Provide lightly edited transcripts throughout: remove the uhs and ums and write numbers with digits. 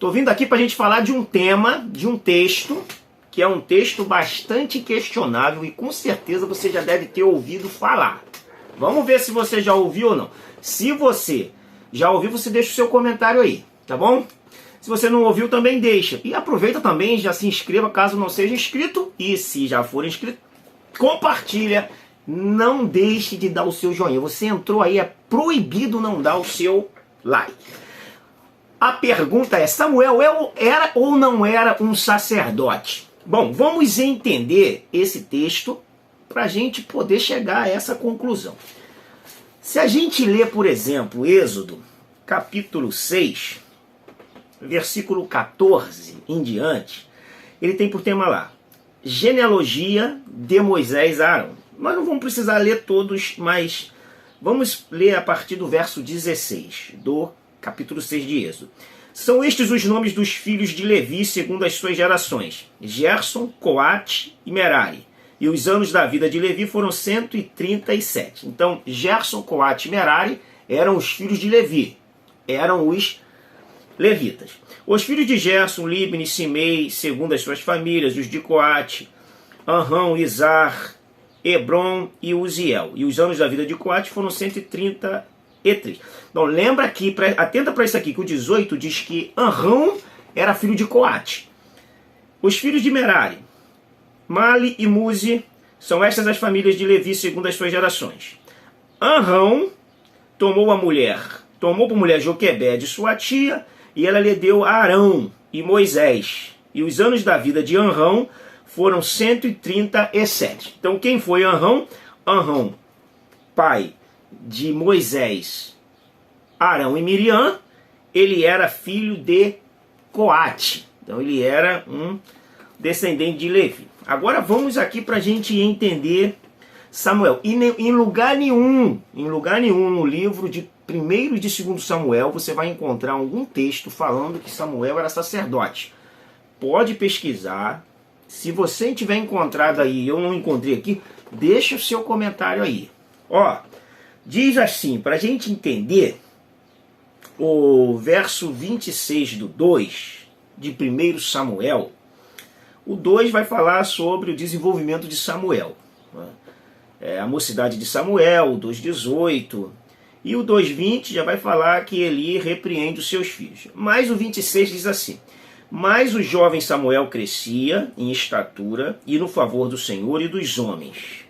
Estou vindo aqui para a gente falar de um tema, de um texto, que é um texto bastante questionável e com certeza você já deve ter ouvido falar. Vamos ver se você já ouviu ou não. Se você já ouviu, você deixa o seu comentário aí, tá bom? Se você não ouviu, também deixa. E aproveita também, já se inscreva caso não seja inscrito. E se já for inscrito, compartilha. Não deixe de dar o seu joinha. Você entrou aí, é proibido não dar o seu like. A pergunta é, Samuel era ou não era um sacerdote? Bom, vamos entender esse texto para a gente poder chegar a essa conclusão. Se a gente ler, por exemplo, Êxodo, capítulo 6, versículo 14 em diante, ele tem por tema lá, genealogia de Moisés a Arão. Nós não vamos precisar ler todos, mas vamos ler a partir do verso 16 do capítulo 6 de Êxodo. São estes os nomes dos filhos de Levi segundo as suas gerações: Gerson, Coate e Merari. E os anos da vida de Levi foram 137. Então, Gerson, Coate e Merari eram os filhos de Levi. Eram os levitas. Os filhos de Gerson, Libni, Simei, segundo as suas famílias, os de Coate, Anrão, Izar, Hebron e Uziel. E os anos da vida de Coate foram 133. Então lembra aqui, atenta para isso aqui, que o 18 diz que Anrão era filho de Coate. Os filhos de Merari, Mali e Muzi, são estas as famílias de Levi segundo as suas gerações. Anrão tomou por mulher Joquebede, sua tia, e ela lhe deu a Arão e Moisés. E os anos da vida de Anrão foram 137. Então quem foi Anrão? Anrão, pai de Moisés, Arão e Miriam, ele era filho de Coate. Então ele era um descendente de Levi. Agora vamos aqui para a gente entender Samuel. E em lugar nenhum no livro de 1º e de 2º Samuel você vai encontrar algum texto falando que Samuel era sacerdote. Pode pesquisar. Se você tiver encontrado aí, eu não encontrei aqui, deixa o seu comentário aí. Ó, diz assim, para a gente entender, o verso 26 do 2 de 1º Samuel, o 2 vai falar sobre o desenvolvimento de Samuel. A mocidade de Samuel, o 2,18, e o 2,20 já vai falar que Eli repreende os seus filhos. Mas o 26 diz assim: mas o jovem Samuel crescia em estatura e no favor do Senhor e dos homens.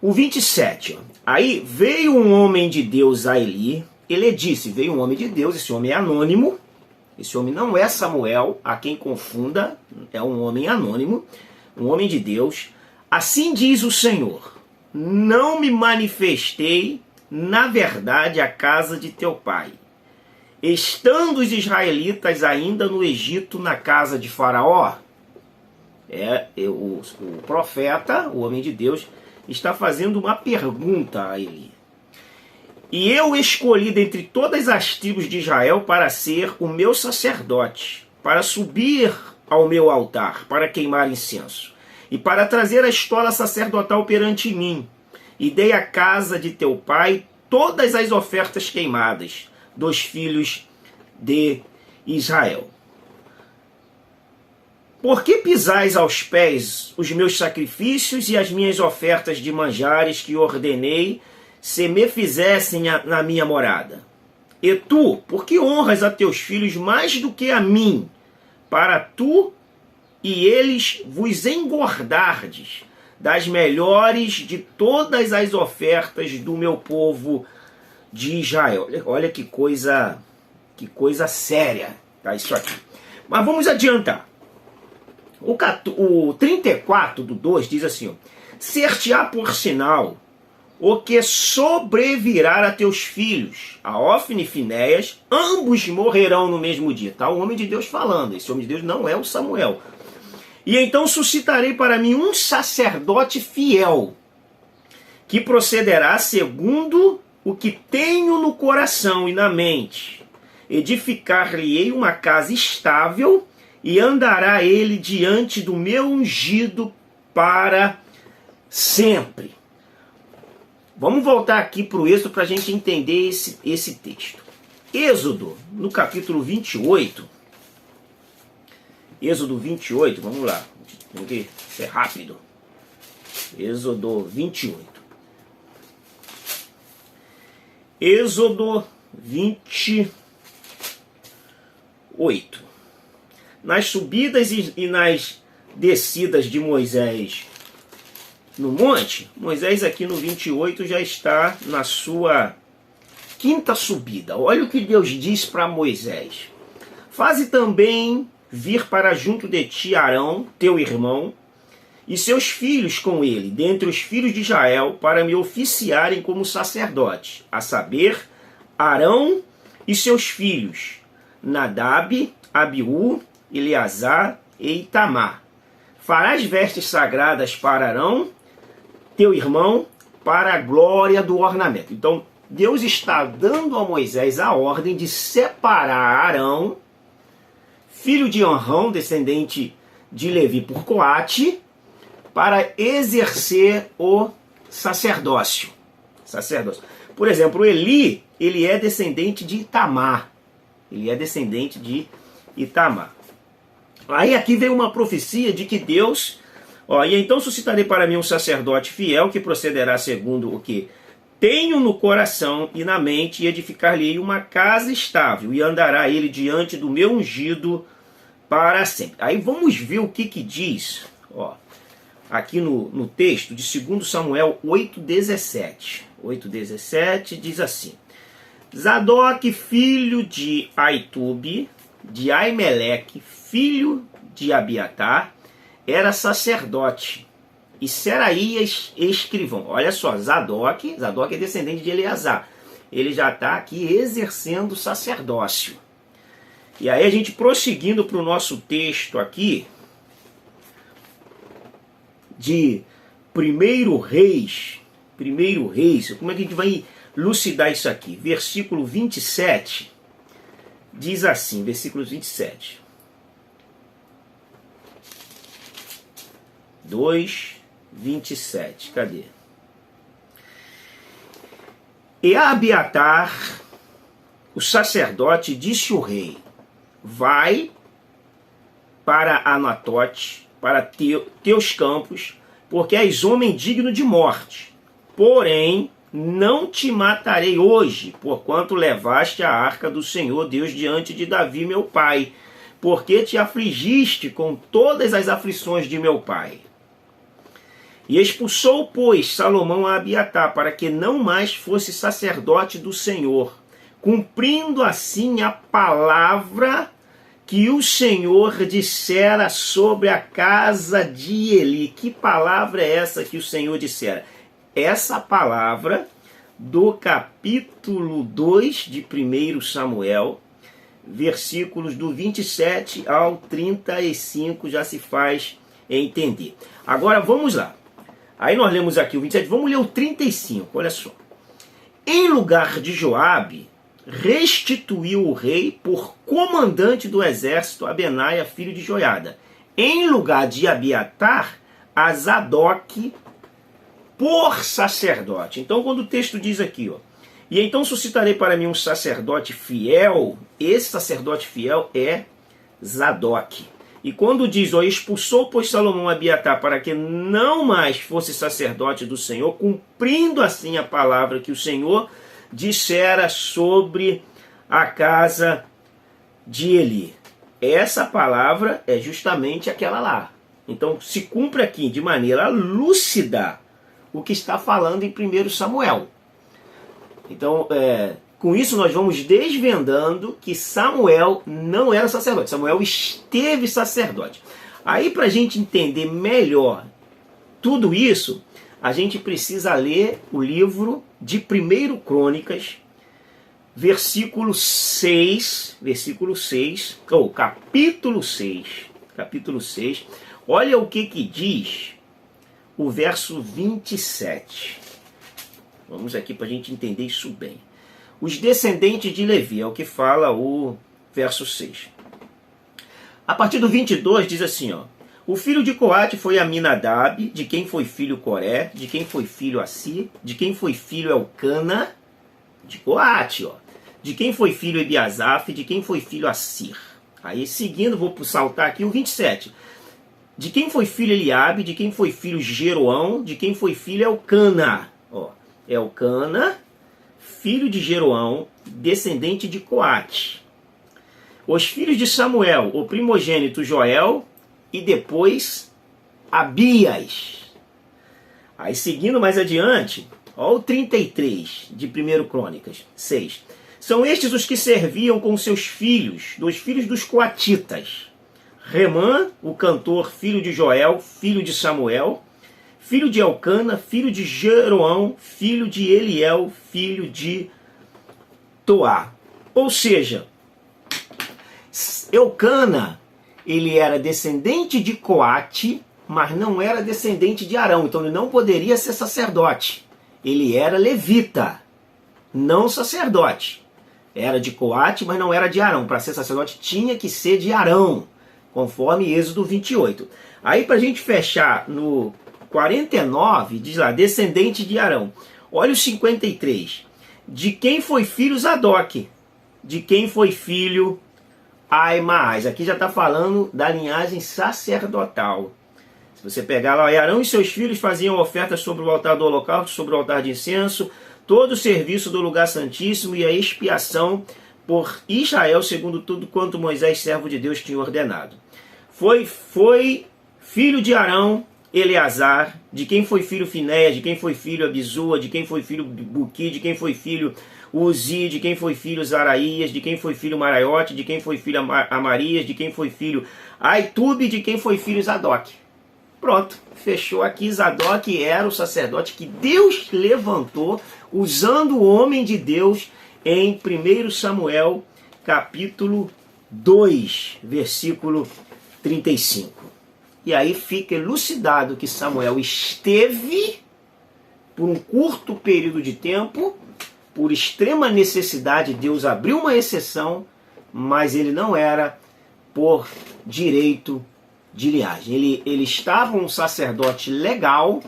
O 27, aí veio um homem de Deus a Eli, ele disse, veio um homem de Deus, esse homem é anônimo, esse homem não é Samuel, a quem confunda, é um homem anônimo, um homem de Deus. Assim diz o Senhor, não me manifestei na verdade à casa de teu pai, estando os israelitas ainda no Egito, na casa de Faraó. O profeta, o homem de Deus, está fazendo uma pergunta a ele. E eu escolhi dentre todas as tribos de Israel para ser o meu sacerdote, para subir ao meu altar, para queimar incenso, e para trazer a estola sacerdotal perante mim. E dei à casa de teu pai todas as ofertas queimadas dos filhos de Israel. Por que pisais aos pés os meus sacrifícios e as minhas ofertas de manjares que ordenei se me fizessem na minha morada? E tu, por que honras a teus filhos mais do que a mim, para tu e eles vos engordardes das melhores de todas as ofertas do meu povo de Israel? Olha que coisa séria, tá, isso aqui. Mas vamos adiantar. O 34 do 2 diz assim, ó, ser-te-á por sinal o que sobrevirá a teus filhos, a Ofni e Finéias, ambos morrerão no mesmo dia. Tá o homem de Deus falando, esse homem de Deus não é o Samuel. E então suscitarei para mim um sacerdote fiel, que procederá segundo o que tenho no coração e na mente. Edificar-lhe-ei uma casa estável, e andará ele diante do meu ungido para sempre. Vamos voltar aqui para o Êxodo para a gente entender esse texto. Êxodo, no capítulo 28, Êxodo 28, vamos lá. Tem que ser rápido. Êxodo 28. Êxodo 28. Nas subidas e nas descidas de Moisés no monte, Moisés aqui no 28 já está na sua quinta subida. Olha o que Deus diz para Moisés. Faze também vir para junto de ti Arão, teu irmão, e seus filhos com ele, dentre os filhos de Israel, para me oficiarem como sacerdote, a saber, Arão e seus filhos, Nadab, Abiú, Eleazar e Itamar. Farás vestes sagradas para Arão, teu irmão, para a glória do ornamento. Então, Deus está dando a Moisés a ordem de separar Arão, filho de Arão, descendente de Levi por Coate, para exercer o sacerdócio. Por exemplo, Eli, ele é descendente de Itamar. Aí aqui vem uma profecia de que Deus... e então suscitarei para mim um sacerdote fiel que procederá segundo o que tenho no coração e na mente, e edificar-lhe uma casa estável, e andará ele diante do meu ungido para sempre. Aí vamos ver o que diz, aqui no texto de 2 Samuel 8,17. 8,17 diz assim: Zadok, filho de Aitube, de Aimeleque, filho de Abiatar, era sacerdote, e Seraías escrivão. Olha só, Zadok é descendente de Eleazar. Ele já está aqui exercendo o sacerdócio. E aí a gente prosseguindo para o nosso texto aqui, de 1 Reis, como é que a gente vai elucidar isso aqui? Versículo 27, diz assim, versículo 27. 2:27, cadê? E a Abiatar, o sacerdote, disse o rei: vai para Anatote, para teus campos, porque és homem digno de morte. Porém, não te matarei hoje, porquanto levaste a arca do Senhor Deus diante de Davi, meu pai, porque te afligiste com todas as aflições de meu pai. E expulsou, pois, Salomão a Abiatar, para que não mais fosse sacerdote do Senhor, cumprindo assim a palavra que o Senhor dissera sobre a casa de Eli. Que palavra é essa que o Senhor dissera? Essa palavra do capítulo 2 de 1 Samuel, versículos do 27 ao 35, já se faz entender. Agora vamos lá. Aí nós lemos aqui o 27, vamos ler o 35, olha só. Em lugar de Joabe, restituiu o rei por comandante do exército a Benaia, filho de Joiada. Em lugar de Abiatar, a Zadok por sacerdote. Então quando o texto diz aqui, e então suscitarei para mim um sacerdote fiel, esse sacerdote fiel é Zadok. E quando diz, expulsou, pois, Salomão Abiatar, para que não mais fosse sacerdote do Senhor, cumprindo assim a palavra que o Senhor dissera sobre a casa de Eli. Essa palavra é justamente aquela lá. Então se cumpre aqui de maneira lúcida o que está falando em 1 Samuel. Então, com isso nós vamos desvendando que Samuel não era sacerdote. Samuel esteve sacerdote. Aí, para a gente entender melhor tudo isso, a gente precisa ler o livro de 1 Crônicas, capítulo 6. Olha o que diz o verso 27. Vamos aqui para a gente entender isso bem. Os descendentes de Levi, é o que fala o verso 6. A partir do 22 diz assim, o filho de Coate foi Aminadab, de quem foi filho Coré, de quem foi filho Assi, de quem foi filho Elcana, de Coate, de quem foi filho Ebiasaf, de quem foi filho Assir. Aí seguindo, vou saltar aqui o 27. De quem foi filho Eliabe, de quem foi filho Jeroão, de quem foi filho Elcana. Ó, Elcana, filho de Jeroão, descendente de Coate. Os filhos de Samuel, o primogênito Joel, e depois Abias. Aí seguindo mais adiante, ó, o 33 de 1 Crônicas 6. São estes os que serviam com seus filhos, dos filhos dos coatitas. Remã, o cantor, filho de Joel, filho de Samuel, filho de Elcana, filho de Jeroão, filho de Eliel, filho de Toá. Ou seja, Elcana, ele era descendente de Coate, mas não era descendente de Arão, então ele não poderia ser sacerdote. Ele era levita, não sacerdote. Era de Coate, mas não era de Arão. Para ser sacerdote tinha que ser de Arão, conforme Êxodo 28. Aí para a gente fechar no 49, diz lá, descendente de Arão. Olha o 53. De quem foi filho Zadok? De quem foi filho Aimaas? Aqui já está falando da linhagem sacerdotal. Se você pegar lá, Arão e seus filhos faziam ofertas sobre o altar do holocausto, sobre o altar de incenso, todo o serviço do lugar santíssimo e a expiação por Israel, segundo tudo quanto Moisés, servo de Deus, tinha ordenado. Foi filho de Arão, Eleazar, de quem foi filho Finéias, de quem foi filho Abisua, de quem foi filho Buqui, de quem foi filho Uzi, de quem foi filho Zaraías, de quem foi filho Maraiote, de quem foi filho Amarias, de quem foi filho Aitube, de quem foi filho Zadok. Pronto, fechou aqui. Zadok era o sacerdote que Deus levantou usando o homem de Deus em 1 Samuel capítulo 2, versículo 35. E aí fica elucidado que Samuel esteve por um curto período de tempo, por extrema necessidade, Deus abriu uma exceção, mas ele não era por direito de linhagem. Ele estava um sacerdote legal,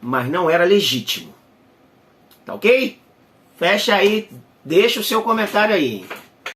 mas não era legítimo. Tá ok? Fecha aí, deixa o seu comentário aí.